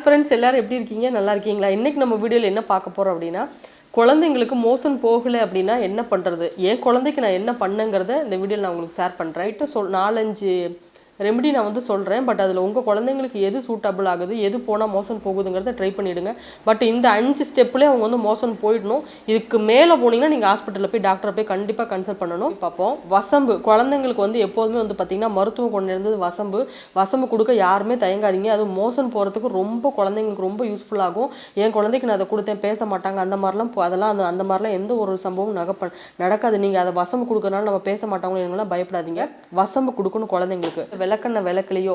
Friends, எல்லாரும் எப்படி இருக்கீங்க? நல்லா இருக்கீங்களா? இன்னைக்கு நம்ம வீடியோவில் என்ன பார்க்க போகிறோம் அப்படின்னா, குழந்தைங்களுக்கு மோஷன் போகலை அப்படின்னா என்ன பண்ணுறது, என் குழந்தைக்கு நான் என்ன பண்ணேங்கிறத இந்த வீடியோவில் நான் உங்களுக்கு ஷேர் பண்ணுறேன். 4-5 ரெமெடி நான் வந்து சொல்கிறேன். பட் அதில் உங்கள் குழந்தைங்களுக்கு எது சூட்டபிள் ஆகுது, எது போனால் மோஷன் போகுதுங்கிறத ட்ரை பண்ணிவிடுங்க. பட் இந்த 5 ஸ்டெப்லேயே அவங்க வந்து மோஷன் போயிடணும். இதுக்கு மேலே போனீங்கன்னா நீங்கள் ஹாஸ்பிட்டலில் போய் டாக்டரை போய் கண்டிப்பாக கன்சல்ட் பண்ணணும். பார்ப்போம். வசம்பு குழந்தைங்களுக்கு வந்து எப்போதுமே வந்து பார்த்திங்கன்னா மருத்துவம் கொண்டு இருந்தது வசம்பு கொடுக்க யாருமே தயங்காதீங்க. அது மோஷன் போகிறதுக்கு ரொம்ப குழந்தைங்களுக்கு ரொம்ப யூஸ்ஃபுல்லாகும். என் குழந்தைக்கு நான் அதை கொடுத்தேன், பேச மாட்டாங்க, அந்த மாதிரிலாம் அந்த மாதிரிலாம் எந்த ஒரு சம்பவம் நடக்காது. நீங்கள் அதை வசம்பு கொடுக்கறனால நம்ம பேச மாட்டாங்களோ பயப்படாதீங்க. வசம்பு கொடுக்கணும் குழந்தைங்களுக்கு. விளக்கெண்ணெய் விளக்குலையோ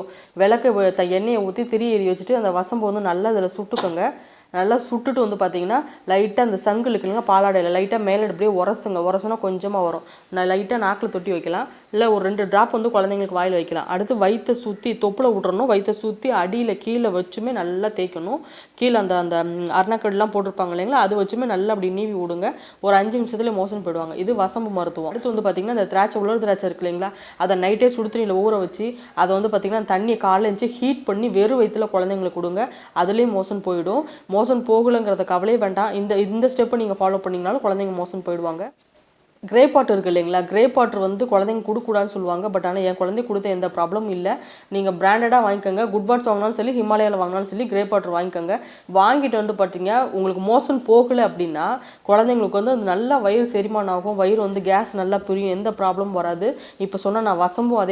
எண்ணெயை ஊற்றி திரி எரி வச்சுட்டு அந்த வசம்பு வந்து நல்லா அதில் சுட்டுக்கோங்க. நல்லா சுட்டுட்டு வந்து பார்த்தீங்கன்னா லைட்டாக அந்த சங்கு இருக்குல்லைங்க, பாலாடையில் லைட்டாக மேலே அப்படியே உரசுனா கொஞ்சமாக வரும். நான் லைட்டாக நாக்கில் தொட்டி வைக்கலாம், இல்லை ஒரு 2 ட்ராப் வந்து குழந்தைங்களுக்கு வாயில் வைக்கலாம். அடுத்து வயிற்றை சுற்றி தொப்புளை விட்டுறணும். வயிற்றை சுற்றி அடியில் கீழே வச்சுமே நல்லா தேய்க்கணும். கீழே அந்த அந்த அரணக்கடெலாம் போட்டிருப்பாங்க இல்லைங்களா, அது வச்சுமே நல்லா அப்படி நீவி விடுங்க. ஒரு 5 நிமிஷத்துலேயே மோஷன் போயிடுவாங்க. இது வசம்பு மருத்துவம். அடுத்து வந்து பார்த்தீங்கன்னா இந்த உலர் திராட்சை இருக்கு இல்லைங்களா, அதை நைட்டே சுடுதண்ணியில் ஊற வச்சு அதை வந்து பார்த்தீங்கன்னா தண்ணியை காலைல எழுந்து ஹீட் பண்ணி வெறும் வயிற்றுல குழந்தைங்களுக்கு கொடுங்க. அதுலேயும் மோஷன் போயிடும். மோஷன் போகலைங்கிறத கவலையே வேண்டாம். இந்த ஸ்டெப்பை நீங்கள் ஃபாலோ பண்ணிங்கனாலும் குழந்தைங்க மோஷன் போயிடுவாங்க. கிரேப் வாட்டர் இருக்குது இல்லைங்களா, கிரேப் வாட்டர் வந்து குழந்தைங்க கொடுக்கூடாதுன்னு சொல்லுவாங்க. பட் ஆனால் என் குழந்தைக்கு கொடுத்த எந்த ப்ராப்ளமும் இல்லை. நீங்கள் பிராண்டடாக வாங்கிக்கோங்க. குட் வாட்ஸ் வாங்கினாலும் சரி, ஹிமாலயாவில் வாங்கினாலும் சரி, கிரேப் வாட்டர் வாங்கிக்கோங்க. வாங்கிட்டு வந்து பார்த்தீங்க உங்களுக்கு மோஷன் போகலை அப்படின்னா குழந்தைங்களுக்கு வந்து அது நல்லா வயிறு செரிமானம் ஆகும். வயிறு வந்து கேஸ் நல்லா புரியும், எந்த ப்ராப்ளமும் வராது. இப்போ சொன்னால் நான் வசம்பும்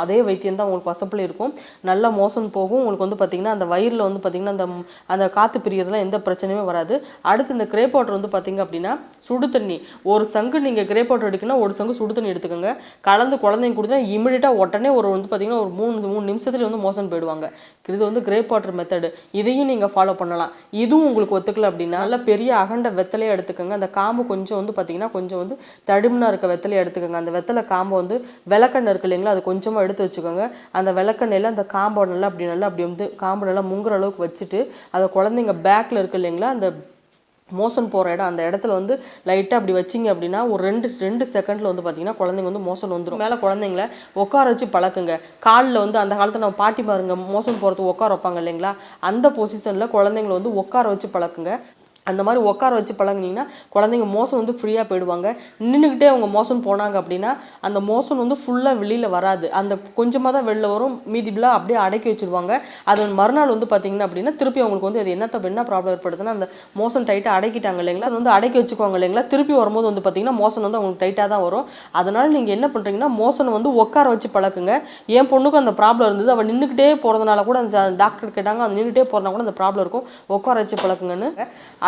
அதே வைத்தியம் தான் உங்களுக்கு வசப்பில் இருக்கும். நல்லா மோஷன் போகும். உங்களுக்கு வந்து பார்த்திங்கன்னா அந்த வயிறில் வந்து பார்த்திங்கன்னா அந்த காற்று பிரியறதுலாம் எந்த பிரச்சனையுமே வராது. அடுத்து இந்த கிரேப் வாட்டர் வந்து பார்த்திங்க அப்படின்னா சுடு தண்ணி ஒரு சங்கு நீங்கள் கிரேப் வாட்டர் எடுக்கணும்னா ஒரு சங்கு சுடு தண்ணி எடுத்துக்கோங்க. கலந்து குழந்தைங்க கொடுத்தா இமிடியேட்டாக உடனே வந்து பார்த்தீங்கன்னா ஒரு 3 நிமிஷத்துல வந்து மோஷன் போயிடுவாங்க. இது வந்து கிரேப் வாட்டர் மெத்தடு. இதையும் நீங்கள் ஃபாலோ பண்ணலாம். இதுவும் உங்களுக்கு ஒத்துக்கல அப்படின்னா நல்ல பெரிய அகண்ட வெத்தலையை எடுத்துக்கோங்க. அந்த காம்பு கொஞ்சம் வந்து பார்த்தீங்கன்னா கொஞ்சம் வந்து தடுமனா இருக்க வெத்தலையை எடுத்துக்கோங்க. அந்த வெத்தலை காம்பை வந்து விளக்கெண்ணெய் இருக்கு இல்லைங்களா, அது கொஞ்சமாக எடுத்து வச்சுக்கோங்க. அந்த விளக்கெண்ணெயில் அந்த காம்பை நல்லா அப்படி வந்து காம்பு நல்லா முங்குற அளவுக்கு வச்சுட்டு அதை குழந்தைங்க பேக்கில் இருக்கு இல்லைங்களா, அந்த மோஷன் போகிற இடம் அந்த இடத்துல வந்து லைட்டாக அப்படி வச்சிங்க அப்படின்னா ஒரு 2 செகண்டில் வந்து பார்த்தீங்கன்னா குழந்தைங்க வந்து மோஷன் வந்துடும். மேலே குழந்தைங்கள உட்கார வச்சு பழக்குங்க. காலில் வந்து அந்த காலத்தில் நம்ம பாட்டி பாருங்க மோஷன் போகிறதுக்கு உட்கார வைப்பாங்க இல்லைங்களா, அந்த பொசிஷனில் குழந்தைங்களை வந்து உட்கார வச்சு பழக்குங்க. அந்த மாதிரி உட்கார வச்சு பழகுனீங்கன்னா குழந்தைங்க மோஷன் வந்து ஃப்ரீயாக போயிடுவாங்க. நின்றுக்கிட்டே அவங்க மோஷன் போனாங்க அப்படின்னா அந்த மோஷன் வந்து ஃபுல்லாக வெளியில் வராது. அந்த கொஞ்சமாக தான் வெளில வரும், மீதிபிளாக அப்படியே அடக்கி வச்சுருவாங்க. அது மறுநாள் வந்து பார்த்தீங்கன்னா அப்படின்னா திருப்பி அவங்களுக்கு வந்து அது என்ன ப்ராப்ளம் ஏற்படுதுன்னா அந்த மோஷன் டைட்டாக அடக்கிட்டாங்க இல்லைங்களா, அது வந்து அடக்கி வச்சுக்குவாங்க இல்லைங்களா, திருப்பி வரும்போது வந்து பார்த்தீங்கன்னா மோஷன் வந்து அவங்களுக்கு டைட்டாக தான் வரும். அதனால் நீங்கள் என்ன பண்ணுறீங்கன்னா மோஷனை வந்து உட்கார வச்சு பழக்குங்க. என் பொண்ணுக்கும் அந்த ப்ராப்ளம் இருந்தது. அவள் நின்றுக்கிட்டே போகிறதுனால கூட அந்த டாக்டர் கேட்டாங்க, அந்த நின்றுக்கிட்டே போகிறதுனால கூட அந்த ப்ராப்ளம் இருக்கும். உட்கார வச்சு பழக்குங்கன்னு.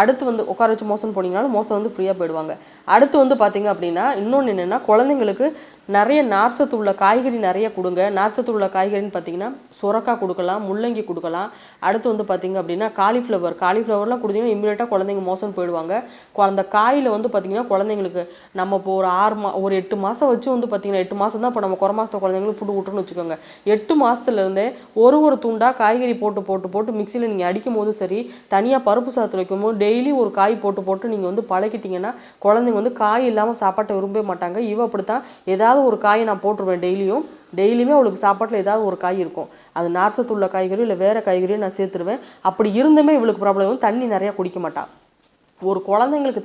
அடுத்து வந்து உட்கார வச்சு மோஷன் போனீங்கனாலும் மோஷன் வந்து ஃப்ரீயாக போயிடுவாங்க. அடுத்து வந்து பார்த்தீங்க அப்படின்னா இன்னொன்று என்னென்னா குழந்தைங்களுக்கு நிறைய நார்சத்து உள்ள காய்கறி நிறைய கொடுங்க. நார்சத்து உள்ள காய்கறின்னு பார்த்தீங்கன்னா சுரக்காய் கொடுக்கலாம், முள்ளங்கி கொடுக்கலாம். அடுத்து வந்து பார்த்தீங்க அப்படின்னா காலிஃப்ளவர்லாம் கொடுத்தீங்கன்னா இம்மிடியேட்டாக குழந்தைங்க மோஷன் போயிடுவாங்க. அந்த காயில் வந்து பார்த்தீங்கன்னா குழந்தைங்களுக்கு நம்ம இப்போ ஒரு 8 மாதம் வச்சு வந்து பார்த்தீங்கன்னா 8 மாதம் தான் இப்போ நம்ம குறை மாதத்தை குழந்தைங்களுக்கு ஃபுட்டு விட்டுருன்னு வச்சுக்கோங்க. 8 மாதத்துலேருந்தே ஒரு துண்டாக காய்கறி போட்டு மிக்சியில் நீங்கள் அடிக்கும் போது சரி, தனியாக பருப்பு சாதத்தில் வைக்கும்போது டெய்லி ஒரு காய் போட்டு நீங்கள் வந்து பழக்கிட்டீங்கன்னா குழந்தைங்க வந்து காய் இல்லாமல் சாப்பாட்டை விரும்பவே மாட்டாங்க. அப்படித்தான் ஏதாவது ஒரு காயை நான் போட்டுருவேன். டெய்லியுமே அவளுக்கு சாப்பாட்டில் ஏதாவது ஒரு காய் இருக்கும். அது நார்சத்துள்ள காய்கறியோ இல்லை வேறு காய்கறியோ நான் சேர்த்துருவேன். அப்படி இருந்துமே இவளுக்கு ப்ராப்ளம் தண்ணி நிறையா குடிக்க மாட்டாள். ஒரு குழந்தைங்களுக்கு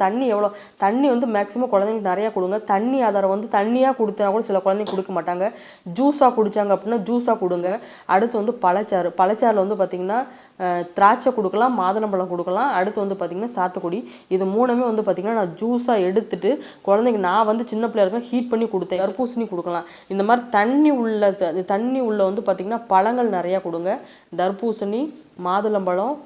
தண்ணி வந்து மேக்ஸிமம் குழந்தைங்களுக்கு நிறையா கொடுங்க. தண்ணி ஆதாரம் வந்து தண்ணியாக கொடுத்தா கூட சில குழந்தைங்க கொடுக்க மாட்டாங்க. ஜூஸாக குடித்தாங்க அப்படின்னா ஜூஸாக கொடுங்க. அடுத்து வந்து பழச்சாறில் வந்து பார்த்திங்கன்னா திராட்சை கொடுக்கலாம், மாதுளம்பழம் கொடுக்கலாம். அடுத்து வந்து பார்த்திங்கன்னா சாத்துக்குடி. இது 3மே வந்து பார்த்திங்கன்னா நான் ஜூஸாக எடுத்துட்டு குழந்தைங்க நான் வந்து சின்ன பிள்ளையா இருக்கேன் ஹீட் பண்ணி கொடுத்தேன். தர்பூசணி கொடுக்கலாம். இந்த மாதிரி தண்ணி உள்ள வந்து பார்த்திங்கன்னா பழங்கள் நிறையா கொடுங்க. தர்பூசணி, மாதுளம்பழம்,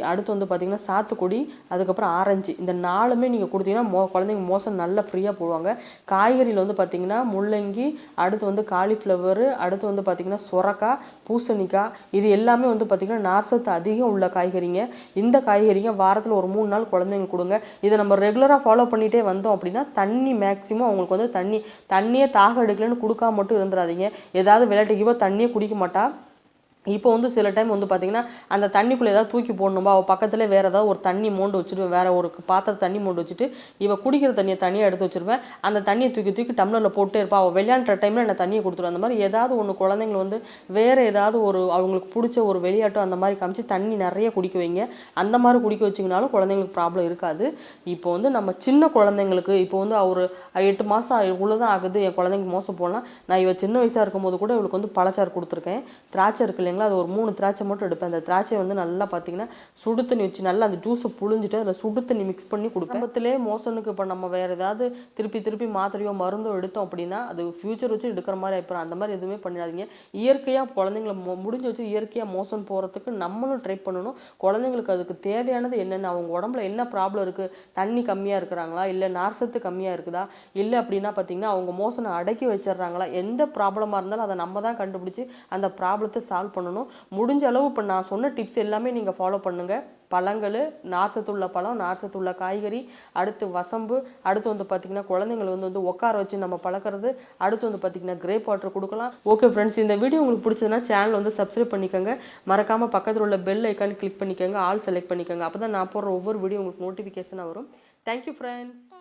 அடுத்து வந்து பார்த்திங்கன்னா சாத்துக்குடி, அதுக்கப்புறம் ஆரஞ்சு. இந்த 4மே நீங்கள் கொடுத்தீங்கன்னா குழந்தைங்க மோஷன் நல்லா ஃப்ரீயாக போடுவாங்க. காய்கறியில் வந்து பார்த்திங்கன்னா முள்ளங்கி, அடுத்து வந்து காலிஃப்ளவரு, அடுத்து வந்து பார்த்திங்கன்னா சுரக்காய், பூசணிக்காய், இது எல்லாமே வந்து பார்த்திங்கன்னா நார்சத்து அதிகம் உள்ள காய்கறிங்க. இந்த காய்கறிங்க வாரத்தில் ஒரு 3 நாள் குழந்தைங்க கொடுங்க. இதை நம்ம ரெகுலராக ஃபாலோ பண்ணிகிட்டே வந்தோம் அப்படின்னா தண்ணி மேக்ஸிமம் அவங்களுக்கு வந்து தண்ணியே தாக எடுக்கலன்னு கொடுக்காம மட்டும் இருந்துடாதீங்க. ஏதாவது விளையாட்டுக்கோ தண்ணியே குடிக்க மாட்டா. இப்போ வந்து சில டைம் வந்து பார்த்தீங்கன்னா அந்த தண்ணிக்குள்ளே ஏதாவது தூக்கி போடணும்பா அவள் பக்கத்தில் வேறு ஏதாவது ஒரு தண்ணி மோண்டு வச்சுருவேன், வேறு ஒரு பாத்திரம் தண்ணி மோண்டு வச்சுட்டு இவள் குடிக்கிற தண்ணியை தனியாக எடுத்து வச்சுருவேன். அந்த தண்ணியை தூக்கி தூக்கி டம்ளரில் போட்டே இருப்பா. அவள் விளையாண்டுற டைமில் நான் தண்ணியை கொடுத்துருவேன். அந்த மாதிரி ஏதாவது ஒன்று குழந்தைங்களை வந்து வேறு ஏதாவது ஒரு அவங்களுக்கு பிடிச்ச ஒரு விளையாட்டும் அந்த மாதிரி காமிச்சு தண்ணி நிறைய குடிக்க வைங்க. அந்த மாதிரி குடிக்க வச்சிங்கனாலும் குழந்தைங்களுக்கு ப்ராப்ளம் இருக்காது. இப்போ வந்து நம்ம சின்ன குழந்தைங்களுக்கு இப்போ வந்து ஒரு 8 மாதம் இவ்வளோதான் ஆகுது என் குழந்தைங்க மோசம் போனால், நான் இவள் சின்ன வயசாக இருக்கும்போது கூட இவளுக்கு வந்து பழச்சாறு கொடுத்துருக்கேன். திராட்சை இருக்கு இல்லைங்களா, அது ஒரு 3 திராட்சை மட்டும் எடுப்பேன். அந்த திராட்சையை வந்து நல்லா பார்த்தீங்கன்னா சுடு தண்ணி வச்சு நல்லா அந்த ஜூஸை புழிஞ்சிட்டு அதில் சுடு தண்ணி மிக்ஸ் பண்ணி கொடுப்பேன். ஆரம்பத்திலே மோசனுக்கு இப்போ நம்ம வேறு ஏதாவது திருப்பி மாத்திரையோ மருந்தோ எடுத்தோம் அப்படின்னா அது ஃபியூச்சர் வச்சு எடுக்கிற மாதிரி ஆயிப்போம். அந்த மாதிரி எதுவுமே பண்ணிடாதீங்க. இயற்கையாக குழந்தைங்களை முடிஞ்ச வச்சு இயற்கையாக மோசன் போகிறதுக்கு நம்மளும் ட்ரை பண்ணணும். குழந்தைங்களுக்கு அதுக்கு தேவையானது என்னென்ன, அவங்க உடம்புல என்ன ப்ராப்ளம் இருக்குது, தண்ணி கம்மியாக இருக்கிறாங்களா, இல்லை நார்சத்து கம்மியாக இருக்குதா, இல்லை அப்படின்னா பார்த்தீங்கன்னா அவங்க மோசனை அடக்கி வச்சிடுறாங்களா, எந்த ப்ராப்ளமாக இருந்தாலும் அதை நம்ம தான் கண்டுபிடிச்சி அந்த ப்ராப்ளத்தை சால்வ் பண்ணணும். முடிஞ்ச அளவு இப்போ நான் சொன்ன டிப்ஸ் எல்லாமே நீங்கள் ஃபாலோ பண்ணுங்கள். பழங்கள், நார்சத்துள்ள பழம், நார்சத்துள்ள காய்கறி, அடுத்து வசம்பு, அடுத்து வந்து பார்த்திங்கன்னா குழந்தைங்களை வந்து உட்கார வச்சு நம்ம பழக்கிறது, அடுத்து வந்து பார்த்திங்கன்னா கிரேப் வாட்டர் கொடுக்கலாம். ஓகே ஃப்ரெண்ட்ஸ், இந்த வீடியோ உங்களுக்கு பிடிச்சதுன்னா சேனல் வந்து சப்ஸ்கிரைப் பண்ணிக்கோங்க. மறக்காமல் பக்கத்தில் உள்ள பெல் ஐக்கான் கிளிக் பண்ணிக்கோங்க, ஆல் செலக்ட் பண்ணிக்கோங்க. அப்போ தான் நான் போடுற ஒவ்வொரு வீடியோ உங்களுக்கு நோட்டிஃபிகேஷனாக வரும். Thank you friends.